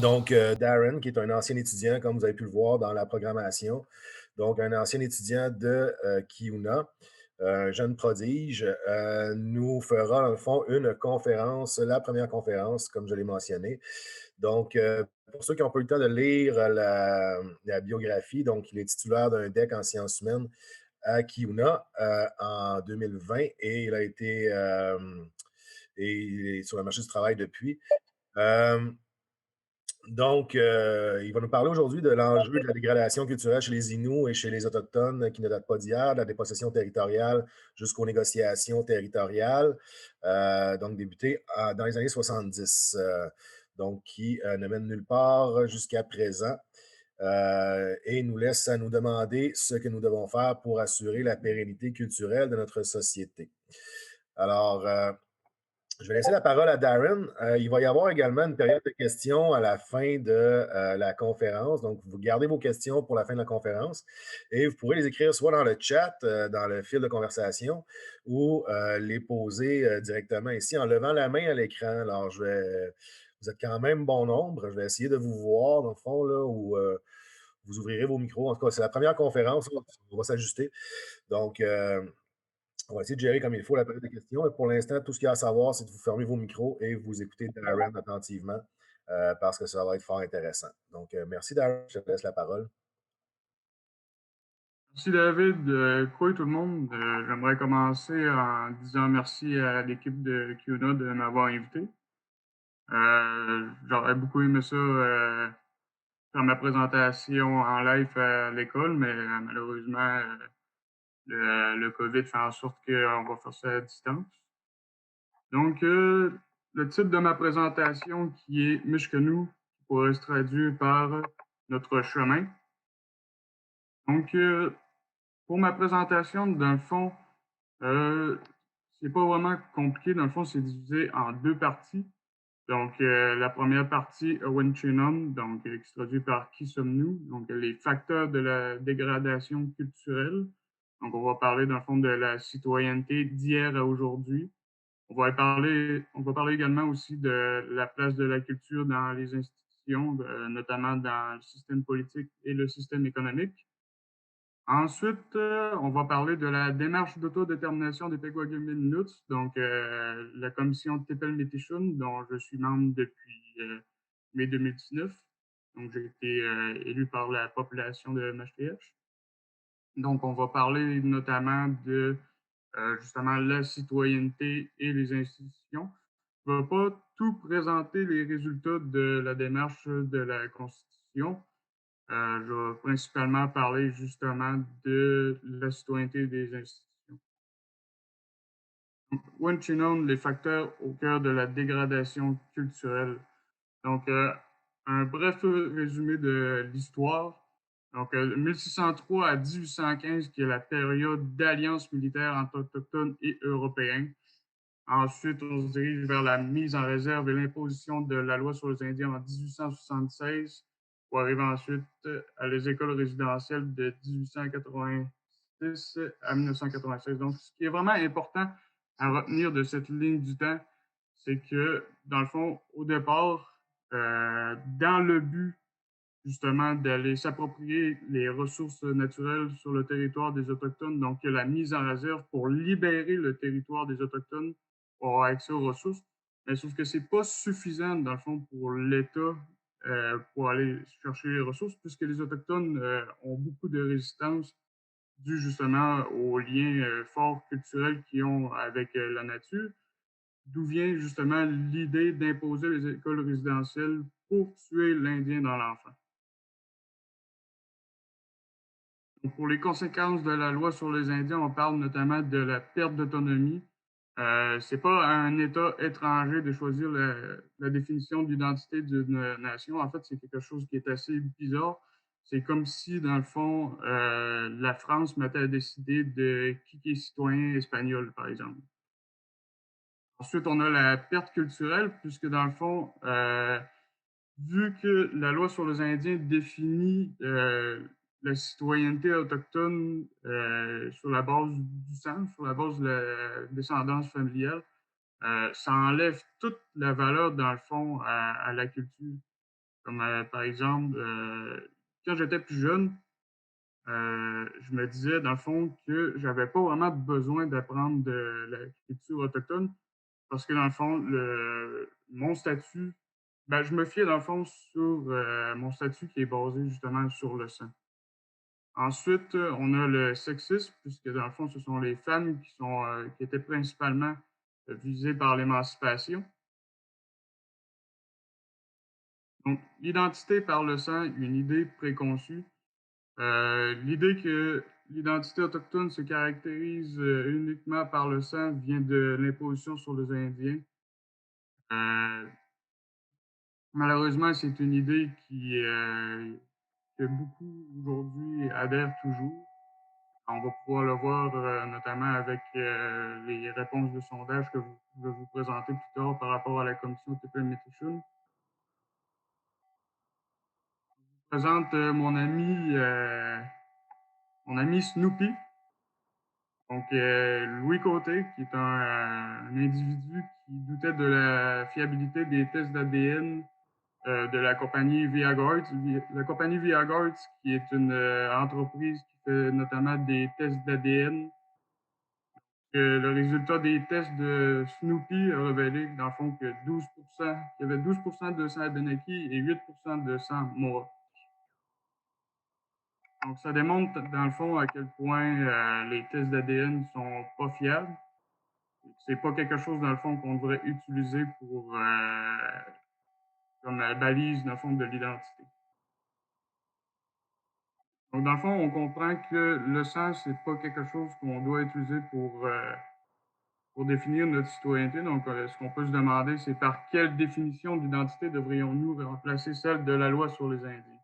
Donc, Darren, qui est un ancien étudiant, comme vous avez pu le voir dans la programmation, donc un ancien étudiant de Kiuna, un jeune prodige, nous fera, dans le fond, une conférence, la première conférence, comme je l'ai mentionné. Donc, pour ceux qui n'ont pas eu le temps de lire la biographie, donc il est titulaire d'un DEC en sciences humaines à Kiuna en 2020 et il a été et il est sur le marché du travail depuis. Euh, donc, il va nous parler aujourd'hui de l'enjeu de la dégradation culturelle chez les Inuits et chez les Autochtones qui ne date pas d'hier, de la dépossession territoriale jusqu'aux négociations territoriales, donc débutées dans les années 70, donc qui ne mènent nulle part jusqu'à présent et nous laisse à nous demander ce que nous devons faire pour assurer la pérennité culturelle de notre société. Alors, je vais laisser la parole à Darren. Il va y avoir également une période de questions à la fin de la conférence. Donc, vous gardez vos questions pour la fin de la conférence et vous pourrez les écrire soit dans le chat, dans le fil de conversation, ou les poser directement ici en levant la main à l'écran. Alors, vous êtes quand même bon nombre. Je vais essayer de vous voir, dans le fond, là, où vous ouvrirez vos micros. En tout cas, c'est la première conférence. On va s'ajuster. Donc, on va essayer de gérer comme il faut la période de questions. Et pour l'instant, tout ce qu'il y a à savoir, c'est de vous fermer vos micros et vous écouter Darren attentivement parce que ça va être fort intéressant. Donc, merci Darren, je te laisse la parole. Merci David. Quoi tout le monde? J'aimerais commencer en disant merci à l'équipe de QNA de m'avoir invité. J'aurais beaucoup aimé ça, faire ma présentation en live à l'école, mais malheureusement, le COVID fait en sorte qu'on va faire ça à distance. Donc, le titre de ma présentation qui est Mishkenu, qui pourrait se traduire par Notre chemin. Donc, pour ma présentation, dans le fond, Euh, c'est pas vraiment compliqué. Dans le fond, c'est divisé en deux parties. Donc, la première partie, Wenchinon, donc qui se traduit par Qui sommes-nous? Donc, les facteurs de la dégradation culturelle. Donc, on va parler, dans le fond, de la citoyenneté d'hier à aujourd'hui. On va parler également aussi de la place de la culture dans les institutions, notamment dans le système politique et le système économique. Ensuite, on va parler de la démarche d'autodétermination des Pequawagin-Inuits, donc la commission Tepel-Métichun, dont je suis membre depuis mai 2019. Donc, j'ai été élu par la population de Mashteh. Donc, on va parler notamment de justement la citoyenneté et les institutions. Je ne vais pas tout présenter les résultats de la démarche de la Constitution, je vais principalement parler justement de la citoyenneté des institutions. Wenchinon, les facteurs au cœur de la dégradation culturelle. Donc, un bref résumé de l'histoire. Donc, 1603 à 1815, qui est la période d'alliance militaire entre autochtones et européens. Ensuite, on se dirige vers la mise en réserve et l'imposition de la loi sur les Indiens en 1876, pour arriver ensuite à les écoles résidentielles de 1886 à 1996. Donc, ce qui est vraiment important à retenir de cette ligne du temps, c'est que, dans le fond, au départ, dans le but justement d'aller s'approprier les ressources naturelles sur le territoire des Autochtones, donc la mise en réserve pour libérer le territoire des Autochtones pour avoir accès aux ressources. Mais sauf que c'est pas suffisant, dans le fond, pour l'État pour aller chercher les ressources, puisque les Autochtones ont beaucoup de résistance dû justement aux liens forts culturels qu'ils ont avec la nature, d'où vient justement l'idée d'imposer les écoles résidentielles pour tuer l'Indien dans l'enfant. Pour les conséquences de la loi sur les Indiens, on parle notamment de la perte d'autonomie. C'est pas à un État étranger de choisir la définition de l'identité d'une nation. En fait, c'est quelque chose qui est assez bizarre. C'est comme si, dans le fond, la France mettait à décider de qui est citoyen espagnol, par exemple. Ensuite, on a la perte culturelle, puisque dans le fond, vu que la loi sur les Indiens définit la citoyenneté autochtone sur la base du sang, sur la base de la descendance familiale, ça enlève toute la valeur, dans le fond, à la culture. Comme, par exemple, quand j'étais plus jeune, je me disais, dans le fond, que j'avais pas vraiment besoin d'apprendre de l'écriture autochtone parce que, dans le fond, mon statut, ben, je me fiais, dans le fond, sur mon statut qui est basé justement sur le sang. Ensuite, on a le sexisme, puisque, dans le fond, ce sont les femmes qui étaient principalement visées par l'émancipation. Donc, l'identité par le sang, une idée préconçue. L'idée que l'identité autochtone se caractérise uniquement par le sang vient de l'imposition sur les Indiens. Euh, Malheureusement, c'est une idée que beaucoup aujourd'hui adhèrent toujours. On va pouvoir le voir notamment avec les réponses de sondage que je vais vous présenter plus tard par rapport à la commission TPM-Métichun. Je présente mon ami Snoopy. Donc, Louis Côté, qui est un individu qui doutait de la fiabilité des tests d'ADN de la compagnie Viaguard. La compagnie Viaguard, qui est une entreprise qui fait notamment des tests d'ADN. Le résultat des tests de Snoopy a révélé, dans le fond, qu'il y avait 12% de sang Abenaki et 8% de sang Mohawk. Donc, ça démontre, dans le fond, à quel point les tests d'ADN sont pas fiables. C'est pas quelque chose, dans le fond, qu'on devrait utiliser comme balise, dans le fond, de l'identité. Donc, dans le fond, on comprend que le sang, c'est pas quelque chose qu'on doit utiliser pour définir notre citoyenneté. Donc, ce qu'on peut se demander, c'est par quelle définition d'identité devrions-nous remplacer celle de la loi sur les Indiens?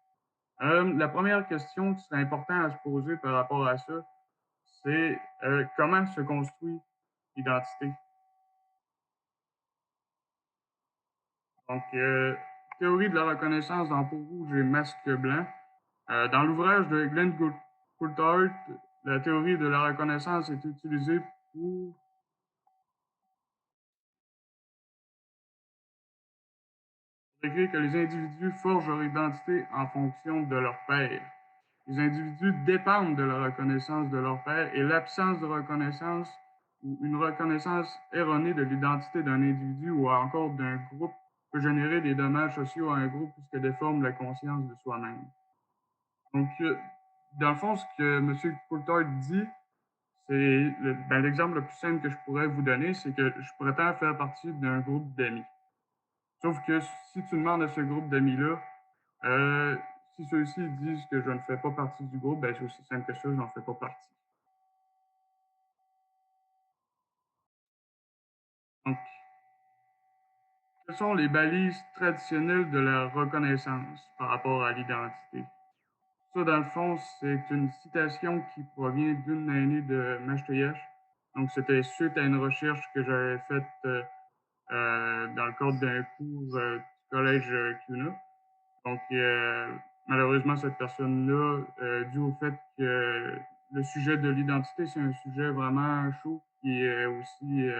La première question qui serait importante à se poser par rapport à ça, c'est comment se construit l'identité? Donc, théorie de la reconnaissance dans Peau rouge et masque blanc. Dans l'ouvrage de Glenn Coulthard, la théorie de la reconnaissance est utilisée pour écrire que les individus forgent leur identité en fonction de leur père. Les individus dépendent de la reconnaissance de leur père et l'absence de reconnaissance ou une reconnaissance erronée de l'identité d'un individu ou encore d'un groupe peut générer des dommages sociaux à un groupe puisque déforme la conscience de soi-même. Donc, dans le fond, ce que M. Coulthard dit, c'est l'exemple le plus simple que je pourrais vous donner, c'est que je prétends faire partie d'un groupe d'amis. Sauf que si tu demandes à ce groupe d'amis-là, si ceux-ci disent que je ne fais pas partie du groupe, ben c'est aussi simple que ça, je n'en fais pas partie. Donc, quelles sont les balises traditionnelles de la reconnaissance par rapport à l'identité? Ça, dans le fond, c'est une citation qui provient d'une aînée de Mashtoyash. Donc, c'était suite à une recherche que j'avais faite dans le cadre d'un cours du collège CUNA. Donc, malheureusement, cette personne-là, dû au fait que le sujet de l'identité, c'est un sujet vraiment chaud qui est aussi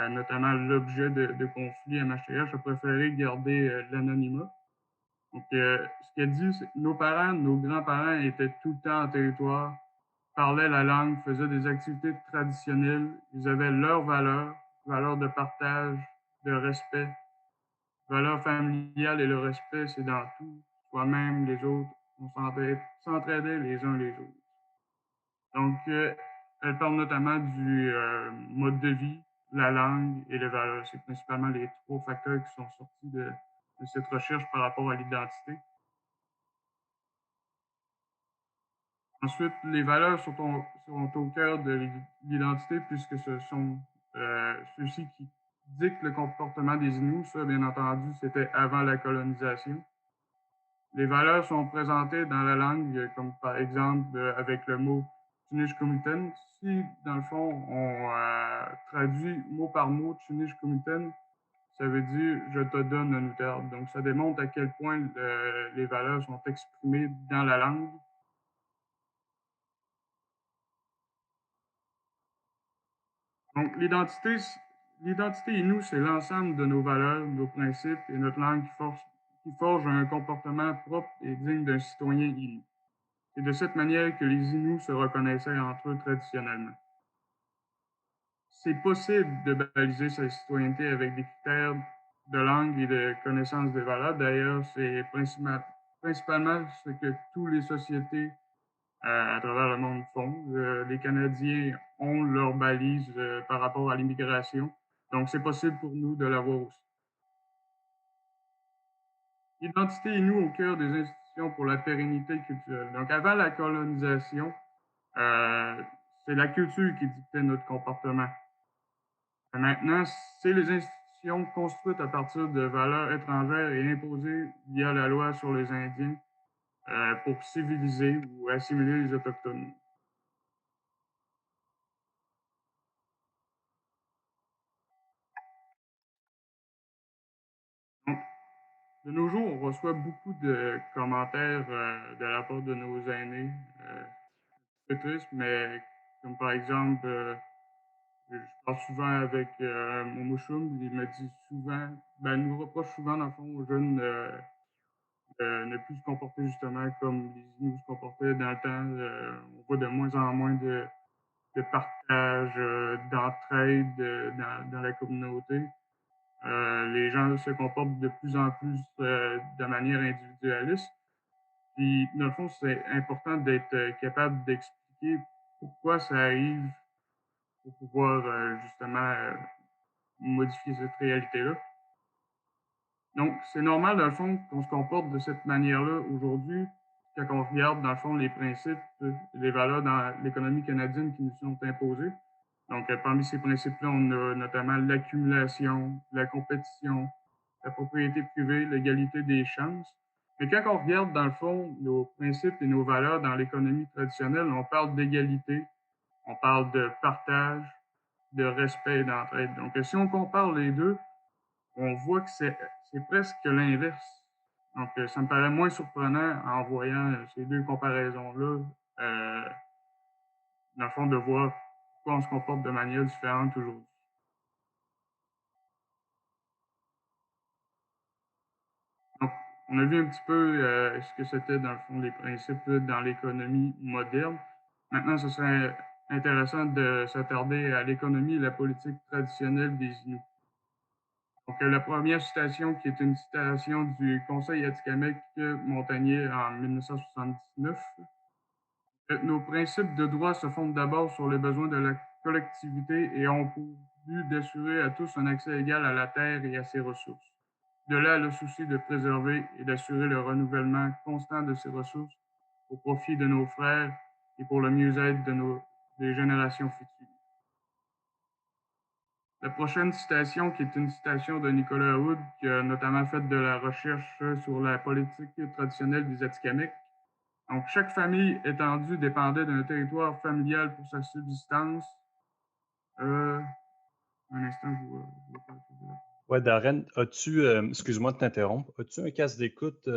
notamment l'objet de conflits à MHTH, a préféré garder l'anonymat. Donc, ce qu'elle dit, c'est que nos parents, nos grands-parents étaient tout le temps en territoire, parlaient la langue, faisaient des activités traditionnelles, ils avaient leurs valeurs de partage, de respect, valeurs familiales et le respect, c'est dans tout, soi-même, les autres, on s'entraidait les uns les autres. Donc, elle parle notamment du mode de vie, la langue et les valeurs. C'est principalement les trois facteurs qui sont sortis de cette recherche par rapport à l'identité. Ensuite, les valeurs sont au cœur de l'identité puisque ce sont ceux-ci qui dictent le comportement des Inuits. Ça, bien entendu, c'était avant la colonisation. Les valeurs sont présentées dans la langue, comme par exemple avec le mot Tunishkumiten. Si, dans le fond, on traduit mot par mot Tunishkumiten, ça veut dire je te donne un outil. Donc, ça démontre à quel point les valeurs sont exprimées dans la langue. Donc, l'identité Inou, c'est l'ensemble de nos valeurs, nos principes et notre langue qui forgent un comportement propre et digne d'un citoyen Inuit. C'est de cette manière que les Inuits se reconnaissaient entre eux traditionnellement. C'est possible de baliser sa citoyenneté avec des critères de langue et de connaissance des valeurs. D'ailleurs, c'est principalement ce que toutes les sociétés à travers le monde font. Les Canadiens ont leur balise par rapport à l'immigration. Donc, c'est possible pour nous de l'avoir aussi. L'identité est nous au cœur des institutions pour la pérennité culturelle. Donc, avant la colonisation, euh, c'est la culture qui dictait notre comportement. Maintenant, c'est les institutions construites à partir de valeurs étrangères et imposées via la loi sur les Indiens pour civiliser ou assimiler les Autochtones. Donc, de nos jours, on reçoit beaucoup de commentaires de la part de nos aînés. C'est triste, mais comme par exemple, je parle souvent avec mon mouchoum, il me dit souvent, ben, il nous reproche souvent, dans le fond, aux jeunes de ne plus se comporter justement comme les Inuits se comportaient dans le temps. On voit de moins en moins de partage, d'entraide dans la communauté. Les gens se comportent de plus en plus de manière individualiste. Puis, dans le fond, c'est important d'être capable d'expliquer pourquoi ça arrive pour pouvoir justement modifier cette réalité-là. Donc, c'est normal, dans le fond, qu'on se comporte de cette manière-là aujourd'hui, quand on regarde, dans le fond, les principes, les valeurs dans l'économie canadienne qui nous sont imposées. Donc, parmi ces principes-là, on a notamment l'accumulation, la compétition, la propriété privée, l'égalité des chances. Mais quand on regarde, dans le fond, nos principes et nos valeurs dans l'économie traditionnelle, on parle d'égalité, on parle de partage, de respect et d'entraide. Donc, si on compare les deux, on voit que c'est presque l'inverse. Donc, ça me paraît moins surprenant en voyant ces deux comparaisons-là, dans le fond, de voir pourquoi on se comporte de manière différente aujourd'hui. Donc, on a vu un petit peu ce que c'était, dans le fond, les principes dans l'économie moderne. Maintenant, ce serait intéressant de s'attarder à l'économie et la politique traditionnelle des Inuits. Donc, la première citation, qui est une citation du Conseil Atikamekw Montagnier en 1979. Nos principes de droit se fondent d'abord sur les besoins de la collectivité et ont pour but d'assurer à tous un accès égal à la terre et à ses ressources. De là, le souci de préserver et d'assurer le renouvellement constant de ces ressources au profit de nos frères et pour le mieux-être des générations futures. La prochaine citation, qui est une citation de Nicolas Hood, qui a notamment fait de la recherche sur la politique traditionnelle des Atikamekw. Donc, chaque famille étendue dépendait d'un territoire familial pour sa subsistance. Euh, un instant, je vais pas trouver là. Ouais, Darren, excuse-moi de t'interrompre, as-tu un casque d'écoute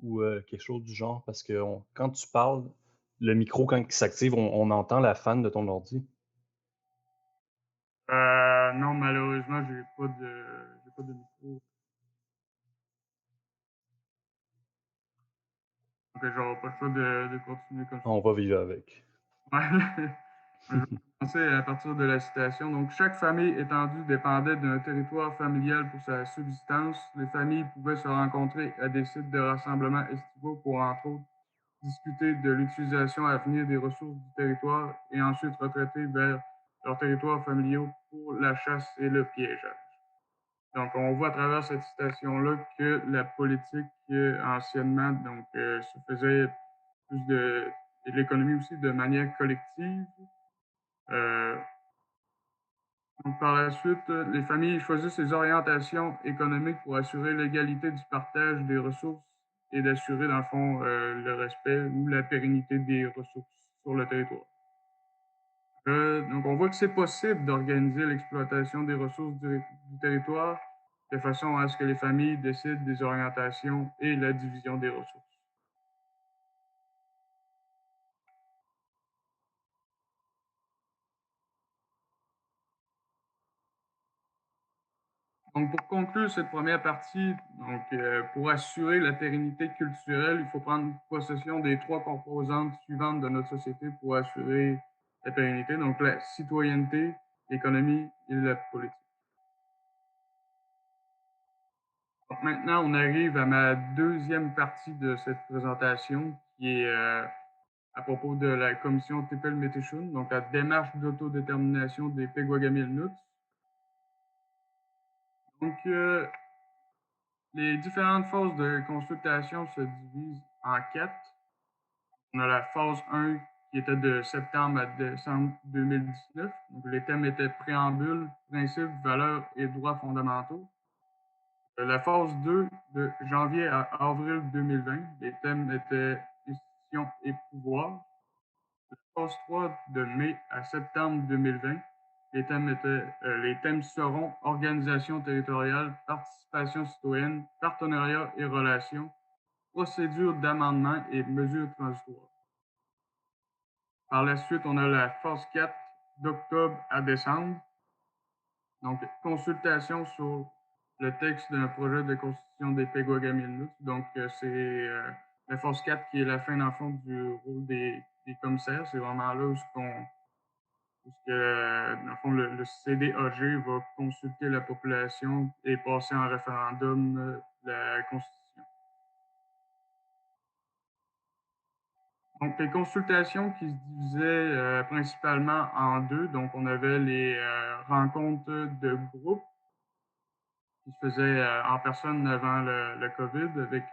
ou quelque chose du genre? Parce que quand tu parles, le micro, quand il s'active, on entend la fan de ton ordi. Non, malheureusement, j'ai pas de micro. Donc, j'aurai pas le choix de continuer comme ça. On va vivre avec. Ouais. Je vais commencer à partir de la citation. Donc, chaque famille étendue dépendait d'un territoire familial pour sa subsistance. Les familles pouvaient se rencontrer à des sites de rassemblement estivaux pour, entre autres, discuter de l'utilisation à venir des ressources du territoire et ensuite retraiter vers leurs territoires familiaux pour la chasse et le piégeage. Donc, on voit à travers cette citation-là que la politique, anciennement, donc, se faisait plus de l'économie aussi de manière collective. Euh, donc, par la suite, les familles choisissent les orientations économiques pour assurer l'égalité du partage des ressources et d'assurer, dans le fond, le respect ou la pérennité des ressources sur le territoire. Donc, on voit que c'est possible d'organiser l'exploitation des ressources du territoire de façon à ce que les familles décident des orientations et la division des ressources. Donc, pour conclure cette première partie, pour assurer la pérennité culturelle, il faut prendre possession des trois composantes suivantes de notre société pour assurer la pérennité, donc la citoyenneté, l'économie et la politique. Donc, maintenant, on arrive à ma deuxième partie de cette présentation, qui est à propos de la commission Tepel-Meteshun, donc la démarche d'autodétermination des Peguagami-Inuits. Donc, les différentes phases de consultation se divisent en 4. On a la phase 1 qui était de septembre à décembre 2019. Donc, les thèmes étaient préambule, principes, valeurs et droits fondamentaux. La phase 2 de janvier à avril 2020, les thèmes étaient institutions et pouvoir. La phase 3 de mai à septembre 2020, les thèmes seront organisation territoriale, participation citoyenne, partenariat et relations, procédure d'amendement et mesures transitoires. Par la suite, on a la phase 4 d'octobre à décembre. Donc, consultation sur le texte d'un projet de constitution des Peguagami-Inuits. Donc, c'est la phase 4 qui est la fin, dans le fond, du rôle des commissaires. C'est vraiment là dans le fond, le CDAG va consulter la population et passer en référendum la constitution. Donc, les consultations qui se divisaient principalement en deux. Donc, on avait les rencontres de groupe qui se faisaient en personne avant le COVID avec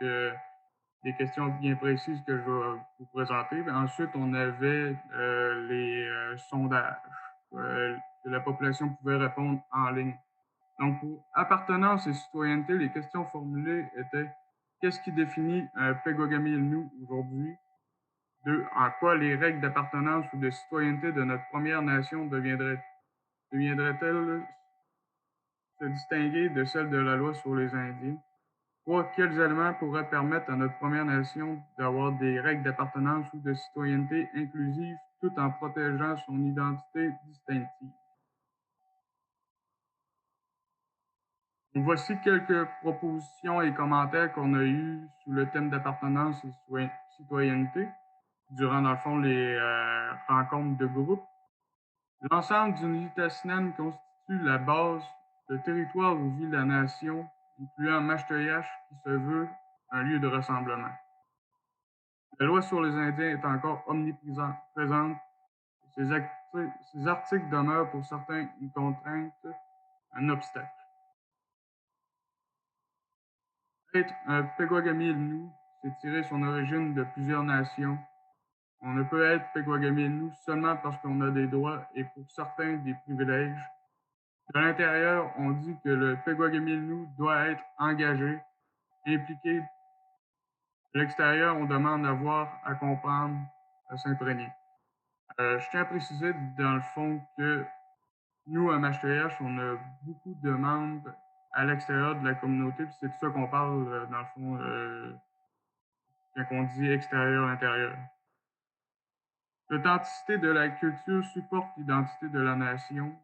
des questions bien précises que je vais vous présenter. Ensuite, on avait les sondages que la population pouvait répondre en ligne. Donc, pour appartenance et citoyenneté, les questions formulées étaient: qu'est-ce qui définit un Peguagami Inuit aujourd'hui? 2. En quoi les règles d'appartenance ou de citoyenneté de notre Première Nation deviendraient-elles se distinguer de celles de la loi sur les Indiens? 3. Quels éléments pourraient permettre à notre Première Nation d'avoir des règles d'appartenance ou de citoyenneté inclusives tout en protégeant son identité distinctive? Donc, voici quelques propositions et commentaires qu'on a eus sous le thème d'appartenance et citoyenneté durant, dans le fond, les rencontres de groupe. L'ensemble du Nitassinan constitue la base, le territoire où vit la nation, incluant Mashtoyash, qui se veut un lieu de rassemblement. La loi sur les Indiens est encore omniprésente. Ces articles demeurent pour certains une contrainte, un obstacle. Être un Peguagami Inuit, c'est tirer son origine de plusieurs nations. On ne peut être Peguagami Inuit seulement parce qu'on a des droits et pour certains des privilèges. De l'intérieur, on dit que le Peguagami Inuit doit être engagé, impliqué. De l'extérieur, on demande à voir, à comprendre, à s'imprégner. Je tiens à préciser, dans le fond, que nous, à MHTH, on a beaucoup de membres à l'extérieur de la communauté, puis c'est de ça qu'on parle, dans le fond, quand on dit extérieur-intérieur. L'authenticité de la culture supporte l'identité de la nation.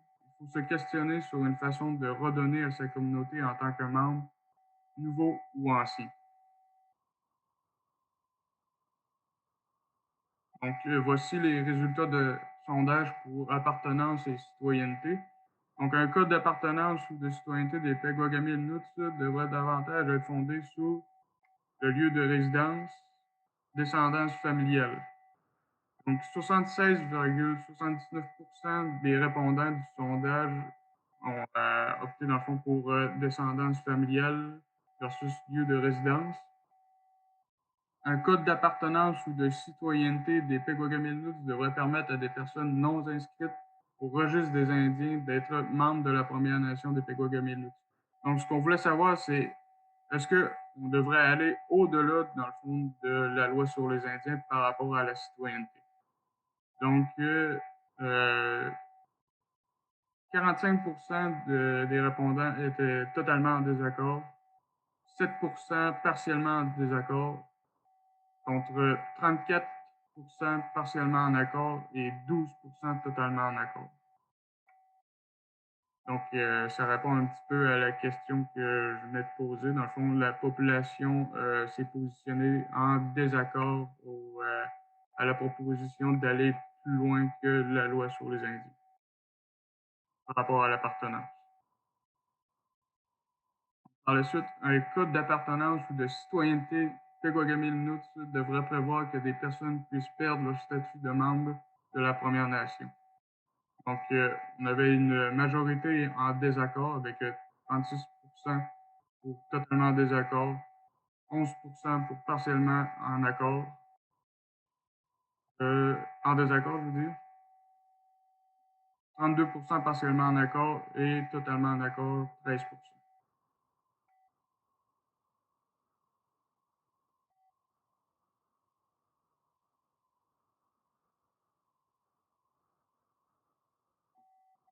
Il faut se questionner sur une façon de redonner à sa communauté en tant que membre, nouveau ou ancien. Donc, voici les résultats de sondage pour appartenance et citoyenneté. Donc, un code d'appartenance ou de citoyenneté des Peguagami Inuits devrait davantage être fondé sur le lieu de résidence, descendance familiale. Donc, 76,79% des répondants du sondage ont opté, dans le fond, pour descendance familiale versus lieu de résidence. Un code d'appartenance ou de citoyenneté des Peguagami Inuits devrait permettre à des personnes non inscrites au registre des Indiens d'être membres de la Première Nation des Peguagami Inuits. Donc, ce qu'on voulait savoir, c'est est-ce qu'on devrait aller au-delà, dans le fond, de la loi sur les Indiens par rapport à la citoyenneté? Donc, 45% des répondants étaient totalement en désaccord, 7% partiellement en désaccord, contre 34% partiellement en accord et 12% totalement en accord. Donc, ça répond un petit peu à la question que je venais de poser. Dans le fond, la population s'est positionnée en désaccord à la proposition d'aller plus loin que la loi sur les Indiens par rapport à l'appartenance. Par la suite, un code d'appartenance ou de citoyenneté Pequawagamis-Inuits devrait prévoir que des personnes puissent perdre leur statut de membre de la Première Nation. Donc, on avait une majorité en désaccord avec 36% pour totalement en désaccord, 11% pour partiellement en accord, en désaccord, je veux dire, 32% partiellement en accord et totalement en accord, 13%.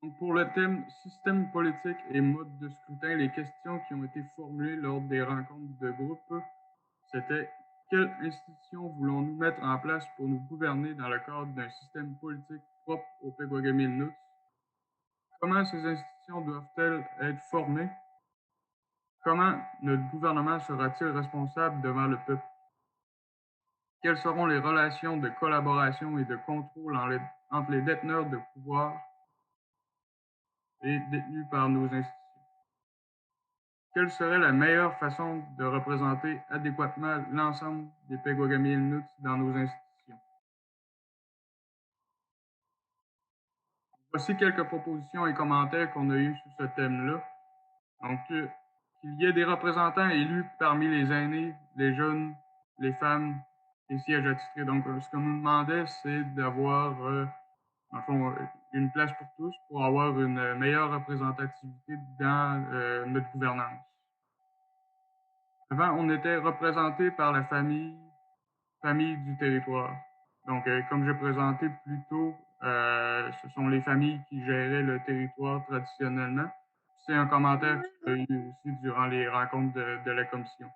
Donc, pour le thème système politique et mode de scrutin, les questions qui ont été formulées lors des rencontres de groupe, c'était quelle institution voulons-nous mettre en place pour nous gouverner dans le cadre d'un système politique propre au Pequawagamis-Inuits? Comment ces institutions doivent-elles être formées? Comment notre gouvernement sera-t-il responsable devant le peuple? Quelles seront les relations de collaboration et de contrôle entre les déteneurs de pouvoir et détenus par nos institutions? Quelle serait la meilleure façon de représenter adéquatement l'ensemble des Pequawagamis-Inuits dans nos institutions? Voici quelques propositions et commentaires qu'on a eus sur ce thème-là. Donc, qu'il y ait des représentants élus parmi les aînés, les jeunes, les femmes, et sièges attitrés. Donc, ce qu'on nous demandait, c'est d'avoir, dans le fond, une place pour tous pour avoir une meilleure représentativité dans notre gouvernance. Avant, on était représenté par la famille du territoire. Donc, comme j'ai présenté plus tôt, ce sont les familles qui géraient le territoire traditionnellement. C'est un commentaire qu'il y a eu aussi durant les rencontres de la commission.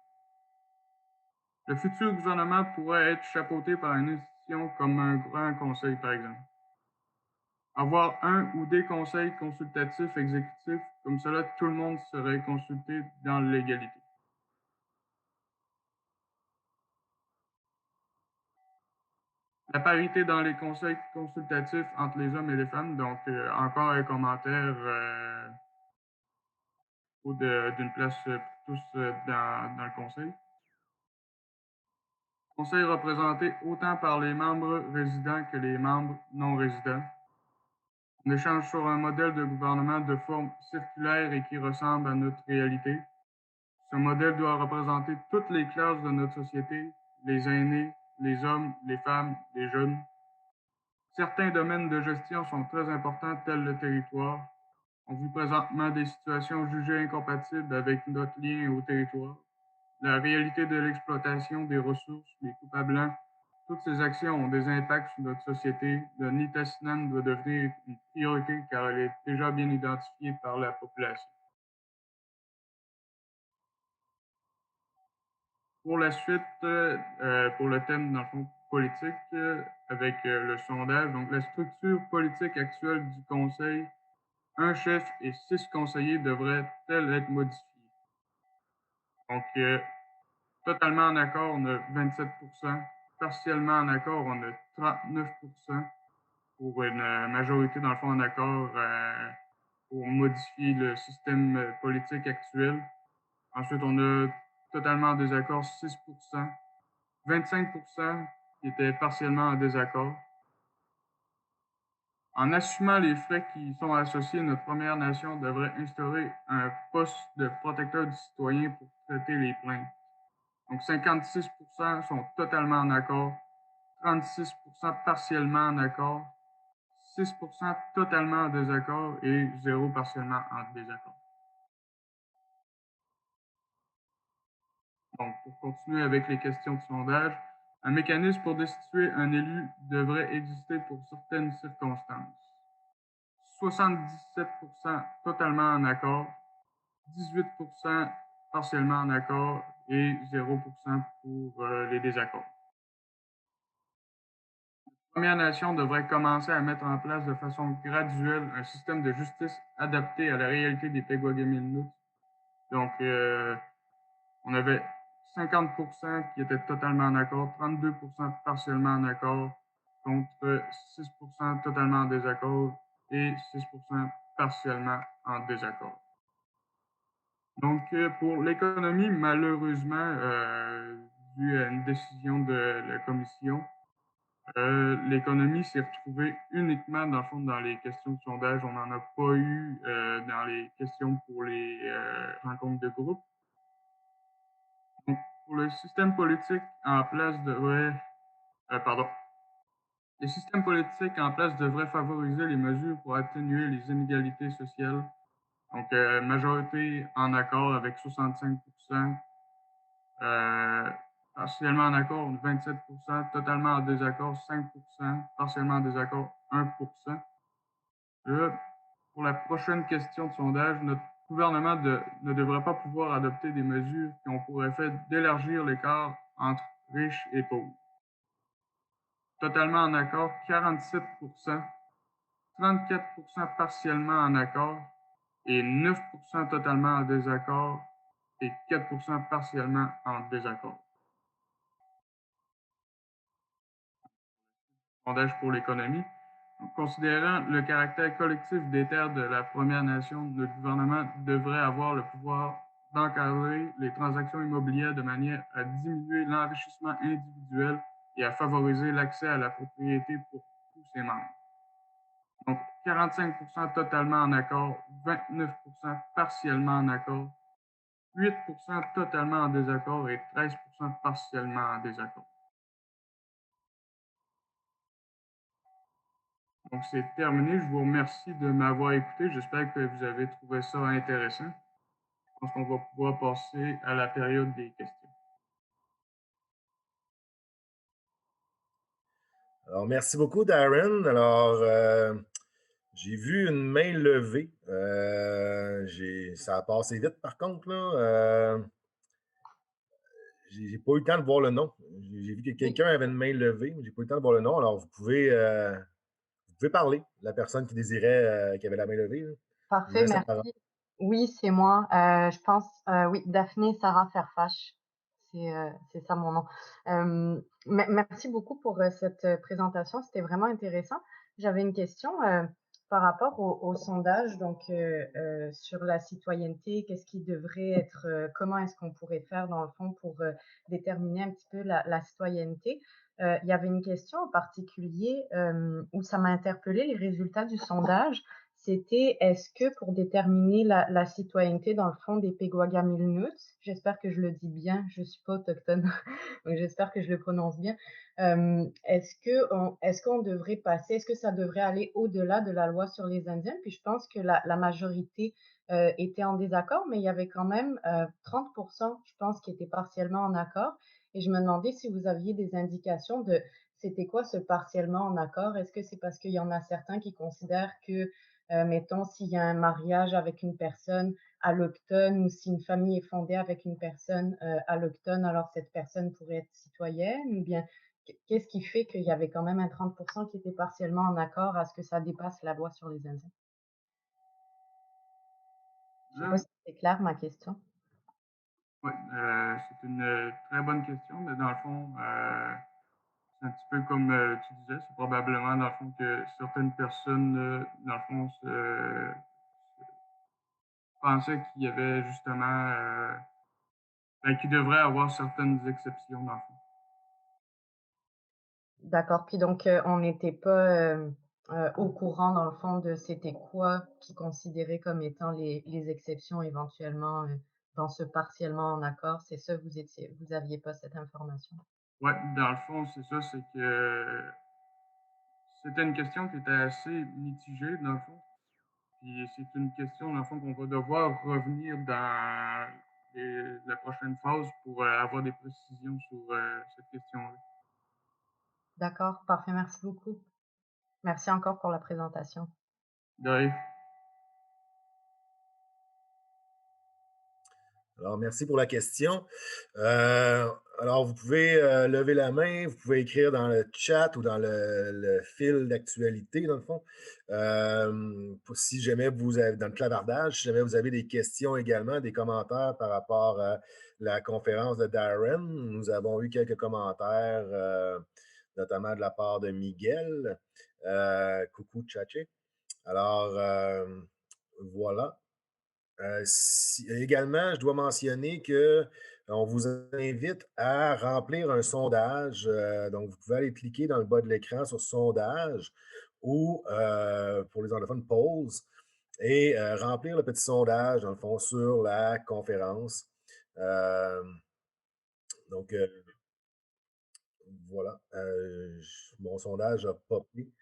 Le futur gouvernement pourrait être chapeauté par une institution comme un grand conseil, par exemple. Avoir un ou des conseils consultatifs exécutifs, comme cela, tout le monde serait consulté dans l'égalité. La parité dans les conseils consultatifs entre les hommes et les femmes, donc encore un commentaire d'une place pour tous dans le conseil. Conseil représenté autant par les membres résidents que les membres non résidents. On échange sur un modèle de gouvernement de forme circulaire et qui ressemble à notre réalité. Ce modèle doit représenter toutes les classes de notre société, les aînés, les hommes, les femmes, les jeunes. Certains domaines de gestion sont très importants, tels le territoire. On vit présentement des situations jugées incompatibles avec notre lien au territoire. La réalité de l'exploitation des ressources, les coupables blancs, toutes ces actions ont des impacts sur notre société. Le Nitassinan doit devenir une priorité car elle est déjà bien identifiée par la population. Pour la suite, pour le thème, dans le fond, politique, avec le sondage, donc la structure politique actuelle du Conseil, un chef et 6 conseillers devraient-elles être modifiées? Donc, totalement en accord, on a 27%. Partiellement en accord, on a 39% pour une majorité, dans le fond, en accord pour modifier le système politique actuel. Ensuite, on a totalement en désaccord 6%. 25% qui étaient partiellement en désaccord. En assumant les frais qui sont associés, notre Première Nation devrait instaurer un poste de protecteur du citoyen pour traiter les plaintes. Donc 56% sont totalement en accord, 36% partiellement en accord, 6% totalement en désaccord et 0 partiellement en désaccord. Donc, pour continuer avec les questions de sondage, un mécanisme pour destituer un élu devrait exister pour certaines circonstances. 77% totalement en accord, 18% partiellement en accord et 0% pour les désaccords. Premières Nations devraient commencer à mettre en place de façon graduelle un système de justice adapté à la réalité des Peguagamilenut. Donc, on avait 50% qui étaient totalement en accord, 32% partiellement en accord, contre 6% totalement en désaccord et 6% partiellement en désaccord. Donc, pour l'économie, malheureusement, dû à une décision de la commission, l'économie s'est retrouvée uniquement, dans le fond, dans les questions de sondage. On n'en a pas eu dans les questions pour les rencontres de groupe. Donc, pour le système politique en place devrait, pardon, les systèmes politiques en place devraient favoriser les mesures pour atténuer les inégalités sociales. Donc, majorité en accord avec 65%, euh, partiellement en accord 27%, totalement en désaccord 5%, partiellement en désaccord 1%. Là, pour la prochaine question de sondage, notre gouvernement ne devrait pas pouvoir adopter des mesures qui ont pour effet d'élargir l'écart entre riches et pauvres. Totalement en accord, 47%, 34% partiellement en accord et 9% totalement en désaccord et 4% partiellement en désaccord. Sondage pour l'économie. Considérant le caractère collectif des terres de la Première Nation, le gouvernement devrait avoir le pouvoir d'encadrer les transactions immobilières de manière à diminuer l'enrichissement individuel et à favoriser l'accès à la propriété pour tous ses membres. Donc, 45% totalement en accord, 29% partiellement en accord, 8% totalement en désaccord et 13% partiellement en désaccord. Donc, c'est terminé. Je vous remercie de m'avoir écouté. J'espère que vous avez trouvé ça intéressant. Je pense qu'on va pouvoir passer à la période des questions. Alors, merci beaucoup, Darren. Alors, j'ai vu une main levée. Ça a passé vite, par contre, là. J'ai pas eu le temps de voir le nom. J'ai vu que quelqu'un avait une main levée, mais j'ai pas eu le temps de voir le nom. Alors, vous pouvez parler, la personne qui désirait, qui avait la main levée, là. Je vous Parfait, laisse la parole. merci. Oui, c'est moi. Je pense, oui, Daphné Sarah Fairfax, c'est ça mon nom. Merci beaucoup pour cette présentation, c'était vraiment intéressant. J'avais une question par rapport au sondage, donc sur la citoyenneté, qu'est-ce qui devrait être, comment est-ce qu'on pourrait faire dans le fond pour déterminer un petit peu la citoyenneté. Il y avait une question en particulier où ça m'a interpellé les résultats du sondage. C'était est-ce que pour déterminer la citoyenneté dans le fond des Peguagamilenut, j'espère que je le dis bien, je suis pas autochtone, donc j'espère que je le prononce bien. Est-ce qu'on devrait passer, est-ce que ça devrait aller au-delà de la loi sur les Indiens? Puis je pense que la majorité était en désaccord, mais il y avait quand même 30%, je pense, qui étaient partiellement en accord. Et je me demandais si vous aviez des indications de c'était quoi ce partiellement en accord? Est-ce que c'est parce qu'il y en a certains qui considèrent que mettons, s'il y a un mariage avec une personne allochtone ou si une famille est fondée avec une personne allochtone, alors cette personne pourrait être citoyenne ou bien qu'est-ce qui fait qu'il y avait quand même un 30% qui était partiellement en accord à ce que ça dépasse la loi sur les Indiens? Je sais pas si c'est clair ma question. Oui, c'est une très bonne question, mais dans le fond, c'est un petit peu comme tu disais, c'est probablement dans le fond que certaines personnes, dans le fond, pensaient qu'il y avait justement, qu'il devrait avoir certaines exceptions dans le fond. D'accord. Puis donc, on n'était pas au courant dans le fond de c'était quoi qui considérait comme étant les exceptions éventuellement dans ce partiellement en accord. C'est ça, vous aviez pas cette information. Ouais, dans le fond, c'est ça, c'est que c'était une question qui était assez mitigée, dans le fond. Puis c'est une question, dans le fond, qu'on va devoir revenir dans la prochaine phase pour avoir des précisions sur cette question-là. D'accord, parfait, merci beaucoup. Merci encore pour la présentation. De rien. Alors, merci pour la question. Alors, vous pouvez lever la main, vous pouvez écrire dans le chat ou dans le fil d'actualité, dans le fond. Si jamais vous avez, dans le clavardage, si jamais vous avez des questions également, des commentaires par rapport à la conférence de Darren, nous avons eu quelques commentaires, notamment de la part de Miguel. Coucou, Tchatché. Alors, voilà. Également, je dois mentionner que on vous invite à remplir un sondage. Donc, vous pouvez aller cliquer dans le bas de l'écran sur sondage ou pour les anglophones, pause et remplir le petit sondage, dans le fond, sur la conférence. Euh, donc, voilà. Mon sondage a popé.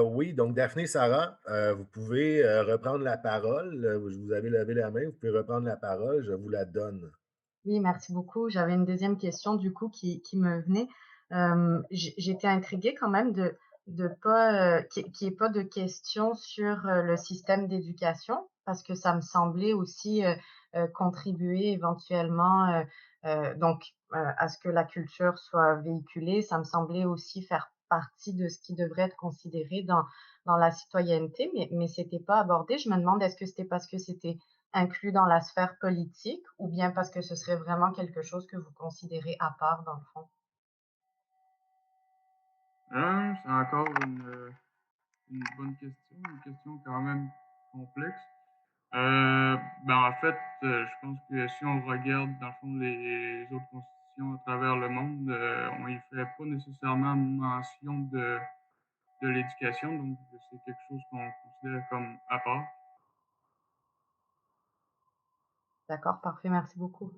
Oui, donc Daphné, Sarah, vous pouvez reprendre la parole. Je vous avais levé la main, vous pouvez reprendre la parole, je vous la donne. Oui, merci beaucoup. J'avais une deuxième question du coup qui me venait. J'étais intriguée quand même de pas qu'il y ait pas de questions sur le système d'éducation parce que ça me semblait aussi contribuer éventuellement donc à ce que la culture soit véhiculée. Ça me semblait aussi faire partie de ce qui devrait être considéré dans la citoyenneté, mais c'était pas abordé. Je me demande est-ce que c'était parce que c'était inclus dans la sphère politique ou bien parce que ce serait vraiment quelque chose que vous considérez à part dans le fond? C'est encore une bonne question, une question quand même complexe. En fait, je pense que si on regarde dans le fond les autres constitutions à travers le monde, on y fait pas nécessairement mention de l'éducation, donc c'est quelque chose qu'on considère comme à part. D'accord, parfait, merci beaucoup.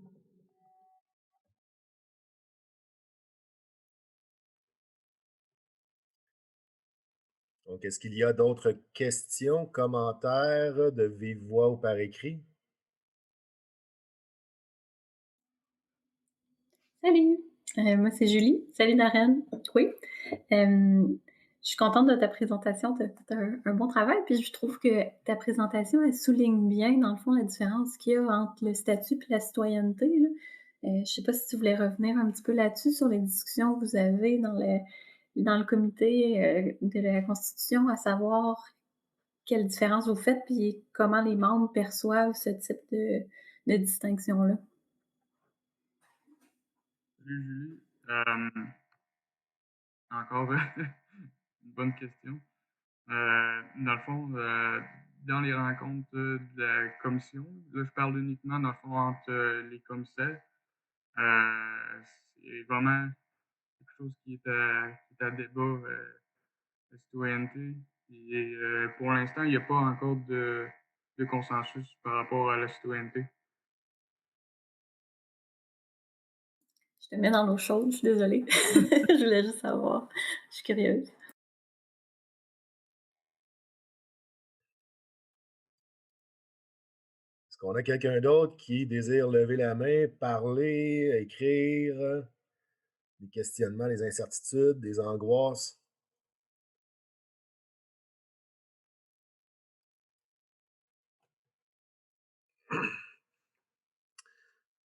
Donc, est-ce qu'il y a d'autres questions, commentaires de vive voix ou par écrit? Salut! Moi, c'est Julie. Salut Darren. Oui. Je suis contente de ta présentation. Tu as fait un bon travail. Puis je trouve que ta présentation, elle souligne bien, dans le fond, la différence qu'il y a entre le statut et la citoyenneté. Là. Je ne sais pas si tu voulais revenir un petit peu là-dessus, sur les discussions que vous avez dans le comité de la Constitution, à savoir quelle différence vous faites, puis comment les membres perçoivent ce type de distinction-là. Salut Julie. Encore une bonne question. Dans le fond, dans les rencontres de la commission, là, je parle uniquement, dans le fond, entre les commissaires. C'est vraiment quelque chose qui est à débat, la citoyenneté. Et pour l'instant, il n'y a pas encore de consensus par rapport à la citoyenneté. Je te mets dans l'eau chaude, je suis désolée. Je voulais juste savoir. Je suis curieuse. Est-ce qu'on a quelqu'un d'autre qui désire lever la main, parler, écrire, des questionnements, des incertitudes, des angoisses?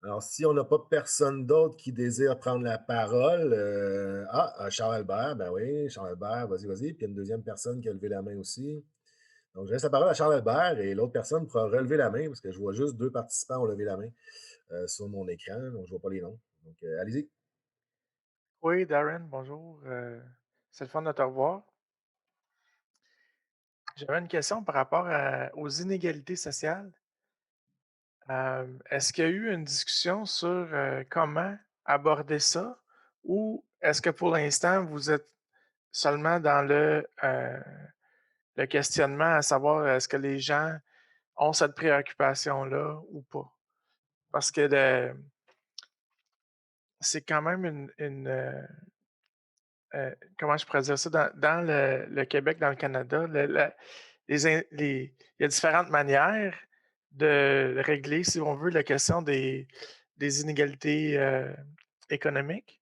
Alors, si on n'a pas personne d'autre qui désire prendre la parole, Charles Albert, ben oui, Charles Albert, vas-y, vas-y. Puis il y a une deuxième personne qui a levé la main aussi. Donc, je laisse la parole à Charles Albert et l'autre personne pourra relever la main parce que je vois juste deux participants ont levé la main sur mon écran, donc je ne vois pas les noms. Donc, allez-y. Oui, Darren, bonjour. C'est le fun de te revoir. J'avais une question par rapport aux inégalités sociales. Est-ce qu'il y a eu une discussion sur comment aborder ça ou est-ce que pour l'instant, vous êtes seulement dans le questionnement à savoir est-ce que les gens ont cette préoccupation-là ou pas? Parce que c'est quand même comment je pourrais dire ça? Dans le Québec, dans le Canada, il y a différentes manières de régler, si on veut, la question des inégalités économiques,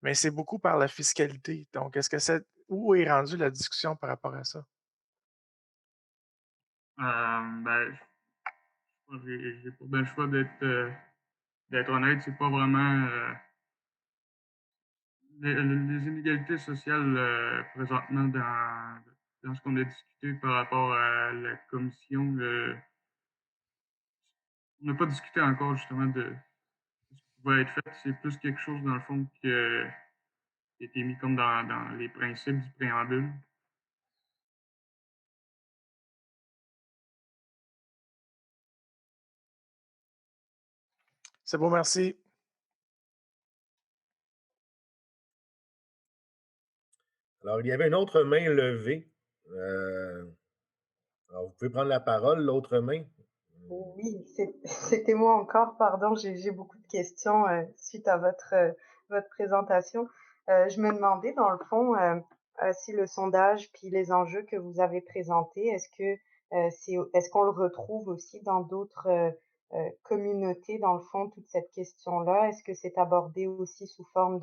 mais c'est beaucoup par la fiscalité. Donc, où est rendue la discussion par rapport à ça? J'ai pas bien le choix d'être honnête. C'est pas vraiment les inégalités sociales présentement dans ce qu'on a discuté par rapport à la commission, on n'a pas discuté encore justement de ce qui pouvait être fait. C'est plus quelque chose, dans le fond, qui a été mis comme dans les principes du préambule. C'est bon, merci. Alors, il y avait une autre main levée. Alors, vous pouvez prendre la parole, l'autre main. Oui, c'était moi encore, pardon, j'ai beaucoup de questions suite à votre présentation. Je me demandais, dans le fond, si le sondage puis les enjeux que vous avez présentés, est-ce qu'on le retrouve aussi dans d'autres communautés, dans le fond, toute cette question-là? Est-ce que c'est abordé aussi sous forme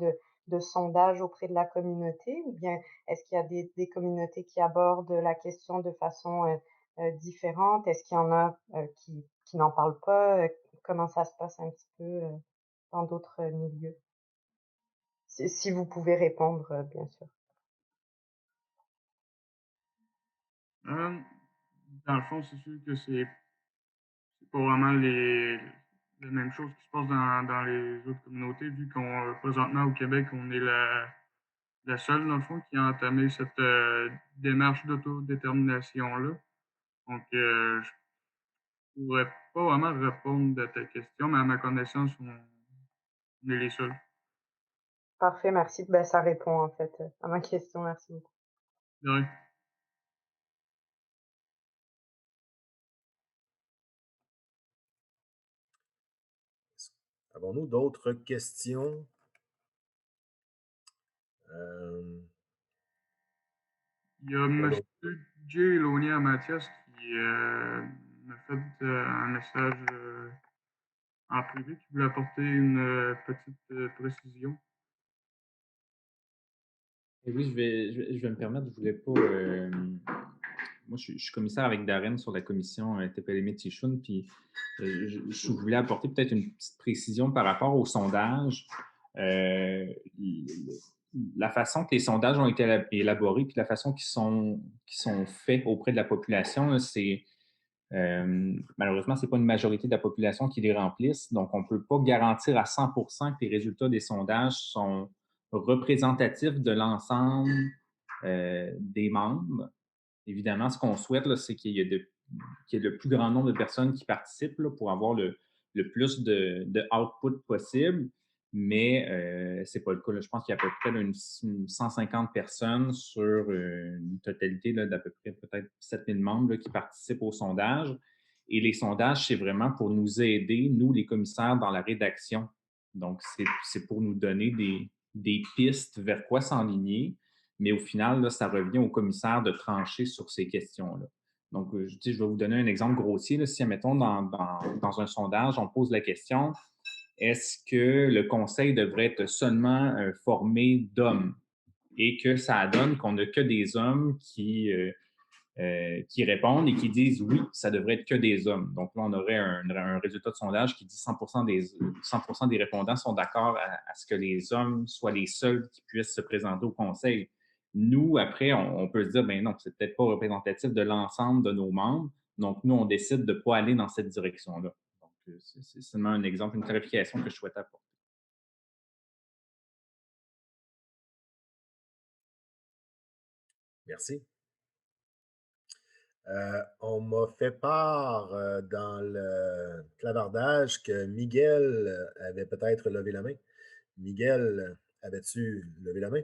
de sondage auprès de la communauté, ou bien est-ce qu'il y a des communautés qui abordent la question de façon différentes? Est-ce qu'il y en a qui n'en parlent pas? Comment ça se passe un petit peu dans d'autres milieux? Si vous pouvez répondre, bien sûr. Euh, Dans le fond, c'est sûr que c'est pas vraiment la même chose qui se passe dans les autres communautés, vu qu'on présentement au Québec, on est la seule, dans le fond, qui a entamé cette démarche d'autodétermination-là. Donc, je pourrais pas vraiment répondre à ta question, mais à ma connaissance, on est les seuls. Parfait, merci. Ben, ça répond en fait à ma question. Merci beaucoup. De rien. Avons-nous d'autres questions? Euh, Il y a M. J. Lonia Mathias qui m'a fait un message en privé qui voulait apporter une petite précision. Et oui, je vais me permettre, je voulais pas. Moi, je suis commissaire avec Darren sur la commission Tepeleme-Tichun, puis je voulais apporter peut-être une petite précision par rapport au sondage. La façon que les sondages ont été élaborés, puis la façon qu'ils sont faits auprès de la population, là, c'est malheureusement, ce n'est pas une majorité de la population qui les remplisse. Donc, on ne peut pas garantir à 100 que les résultats des sondages sont représentatifs de l'ensemble des membres. Évidemment, ce qu'on souhaite, c'est qu'il y ait le plus grand nombre de personnes qui participent là, pour avoir le plus de output possible. Mais ce n'est pas le cas. Là. Je pense qu'il y a à peu près une 150 personnes sur une totalité d'à peu près peut-être 7000 membres là, qui participent au sondage. Et les sondages, c'est vraiment pour nous aider, nous, les commissaires, dans la rédaction. Donc, c'est pour nous donner des pistes vers quoi s'enligner. Mais au final, là, ça revient au commissaire de trancher sur ces questions-là. Donc, je vais vous donner un exemple grossier. Là. Si, admettons, dans un sondage, on pose la question, est-ce que le conseil devrait être seulement formé d'hommes? Et que ça donne qu'on n'a que des hommes qui répondent et qui disent oui, ça devrait être que des hommes. Donc là, on aurait un résultat de sondage qui dit 100% des répondants sont d'accord à ce que les hommes soient les seuls qui puissent se présenter au conseil. Nous, après, on peut se dire, ben non, c'est peut-être pas représentatif de l'ensemble de nos membres. Donc, nous, on décide de ne pas aller dans cette direction-là. Donc, c'est seulement un exemple, une clarification que je souhaite apporter. Merci. On m'a fait part dans le clavardage que Miguel avait peut-être levé la main. Miguel, avais-tu levé la main?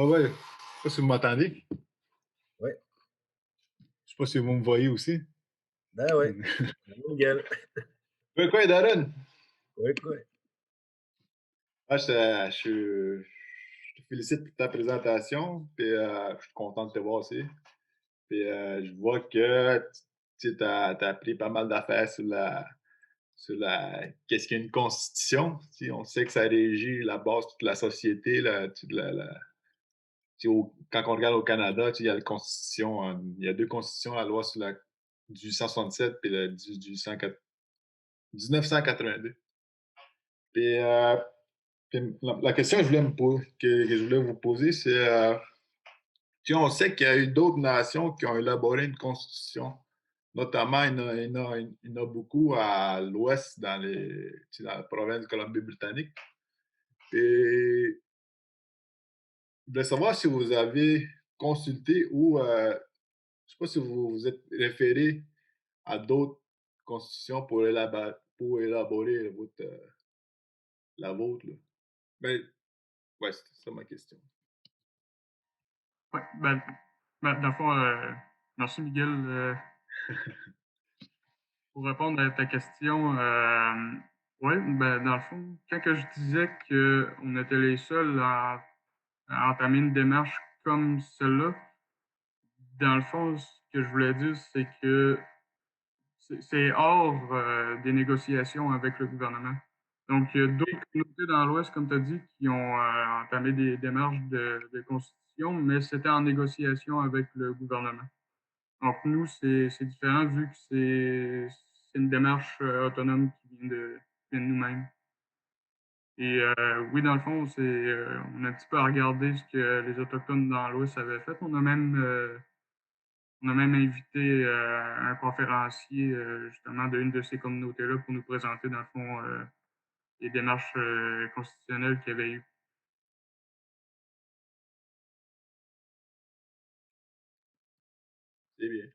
Oui. Je ne sais pas si vous m'entendez. Oui. Je ne sais pas si vous me voyez aussi. Ben oui. Miguel. Oui, quoi, Darren? Oui, quoi. Je te félicite pour ta présentation. Puis, je suis content de te voir aussi. Puis, je vois que tu as appris pas mal d'affaires sur qu'est-ce qu'une constitution. On sait que ça régit la base de toute la société. Quand on regarde au Canada, il y a la constitution, il y a deux constitutions, la loi du 167 et du 1982. Puis, la question que je voulais vous poser, c'est, on sait qu'il y a eu d'autres nations qui ont élaboré une constitution. Notamment, il y en a beaucoup à l'ouest, dans la province de Colombie-Britannique. Et je voulais savoir si vous avez consulté ou, je ne sais pas si vous vous êtes référé à d'autres constitutions pour élaborer la vôtre. Là. Mais, ouais, c'est ça ma question. Oui, dans le fond, merci Miguel. Pour répondre à ta question, oui, dans le fond, quand que je disais qu'on était les seuls à entamer une démarche comme celle-là, dans le fond, ce que je voulais dire, c'est que c'est hors des négociations avec le gouvernement. Donc, il y a d'autres communautés dans l'Ouest, comme tu as dit, qui ont entamé des démarches de constitution, mais c'était en négociation avec le gouvernement. Donc, nous, c'est différent vu que c'est une démarche autonome qui vient de nous-mêmes. Et oui, dans le fond, on a un petit peu regardé ce que les Autochtones dans l'Ouest avaient fait. On a même invité un conférencier justement d'une de ces communautés-là pour nous présenter, dans le fond, les démarches constitutionnelles qu'il y avait eu. C'est bien.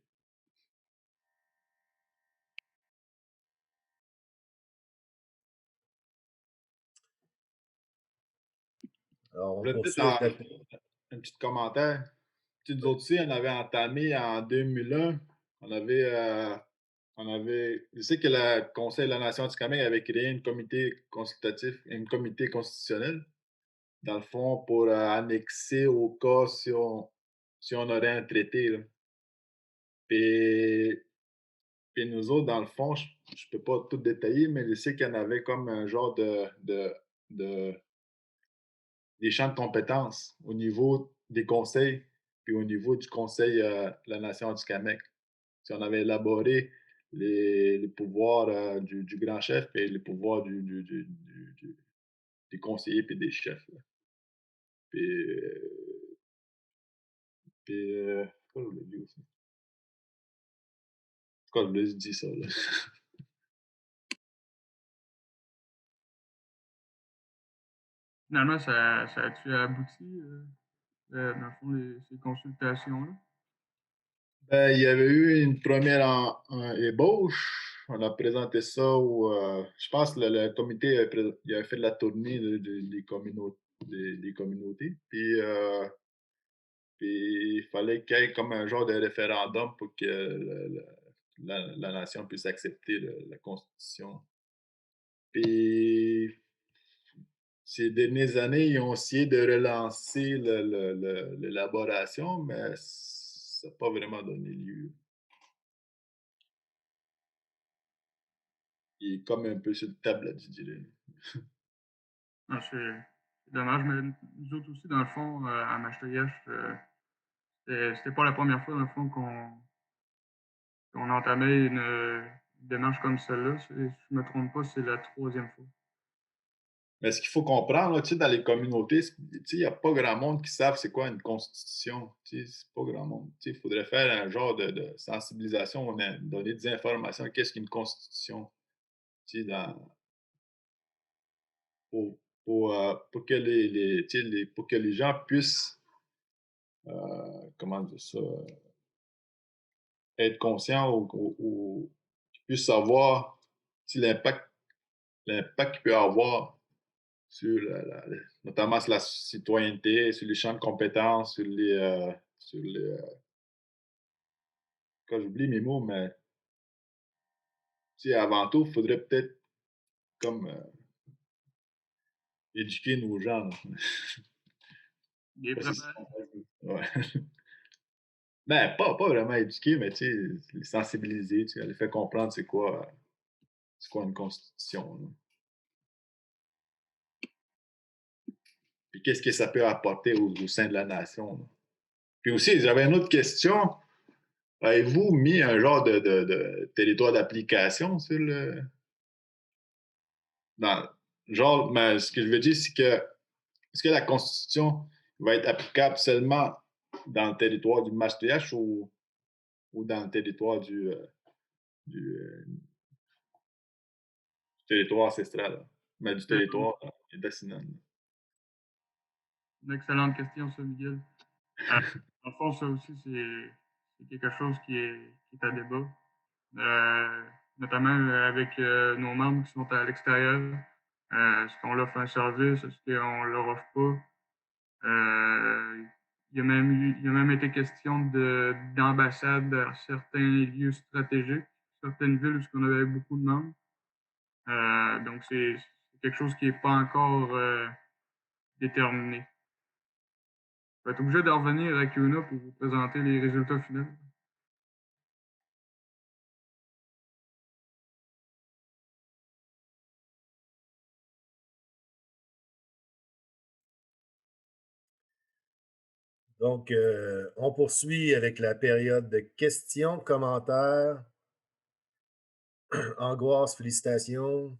Alors, on Peut-être poursuit un avec petit commentaire. Nous autres aussi, on avait entamé en 2001. Je sais que le Conseil de la Nation atikamekw avait créé un comité consultatif, un comité constitutionnel, dans le fond, pour annexer au cas si on aurait un traité. Là. Puis, nous autres, dans le fond, je ne peux pas tout détailler, mais je sais qu'il y en avait comme un genre de des champs de compétences au niveau des conseils, puis au niveau du Conseil de la Nation atikamekw. Si on avait élaboré les pouvoirs du grand chef et les pouvoirs des conseillers et des chefs. Là. Puis, quoi je voulais dire aussi? Quoi, je voulais dire ça, là. Finalement, ça a-tu abouti, dans le fond, ces consultations-là? Ben, il y avait eu une première ébauche. On a présenté ça je pense que le comité il avait fait de la tournée des communautés. Puis il fallait qu'il y ait comme un genre de référendum pour que la nation puisse accepter la Constitution. Puis ces dernières années, ils ont essayé de relancer l'élaboration, mais ça n'a pas vraiment donné lieu. Il est comme un peu sur le table, je dirais. Ah, c'est dommage, mais nous autres aussi, dans le fond, à Mastoyache, c'était pas la première fois, dans le fond, qu'on entamait une démarche comme celle-là. Si je me trompe pas, c'est la 3e fois. Mais ce qu'il faut comprendre, là, dans les communautés, il n'y a pas grand monde qui savent c'est quoi une constitution. C'est pas grand monde. Il faudrait faire un genre de sensibilisation, donner des informations. Qu'est-ce qu'une constitution? Dans, pour que pour que les gens puissent, comment dire ça, être conscients ou qu'ils puissent savoir l'impact qu'il peut avoir sur notamment sur la citoyenneté, sur les champs de compétences, quand j'oublie mes mots, mais avant tout, il faudrait peut-être comme éduquer nos gens. Les préparer. Ouais. Ben, pas vraiment éduquer, mais les sensibiliser, les faire comprendre c'est quoi une constitution. Là. Puis qu'est-ce que ça peut apporter au sein de la nation. Là. Puis aussi, j'avais une autre question. Avez-vous mis un genre de territoire d'application sur genre, mais ce que je veux dire, c'est que est-ce que la Constitution va être applicable seulement dans le territoire du Maastricht ou dans le territoire du, euh, du territoire ancestral, là, mais du C'est territoire décennal. une excellente question, ça, Miguel. Dans le fond, ça aussi, c'est quelque chose qui est à débat. Notamment avec nos membres qui sont à l'extérieur. Est-ce qu'on leur offre un service? Est-ce qu'on leur offre pas? Il y a même été question d'ambassade dans certains lieux stratégiques, certaines villes où on avait beaucoup de membres. Donc, c'est quelque chose qui n'est pas encore déterminé. Je vais être obligé de revenir à Kuna pour vous présenter les résultats finaux. Donc, on poursuit avec la période de questions, commentaires. Angoisse, félicitations.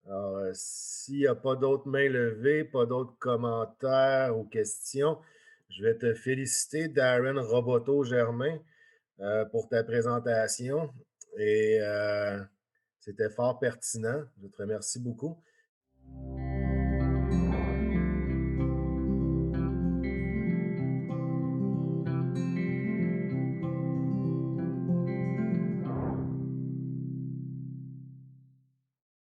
Alors, s'il n'y a pas d'autres mains levées, pas d'autres commentaires ou questions, je vais te féliciter, Darren Roboto-Germain, pour ta présentation. Et c'était fort pertinent. Je te remercie beaucoup.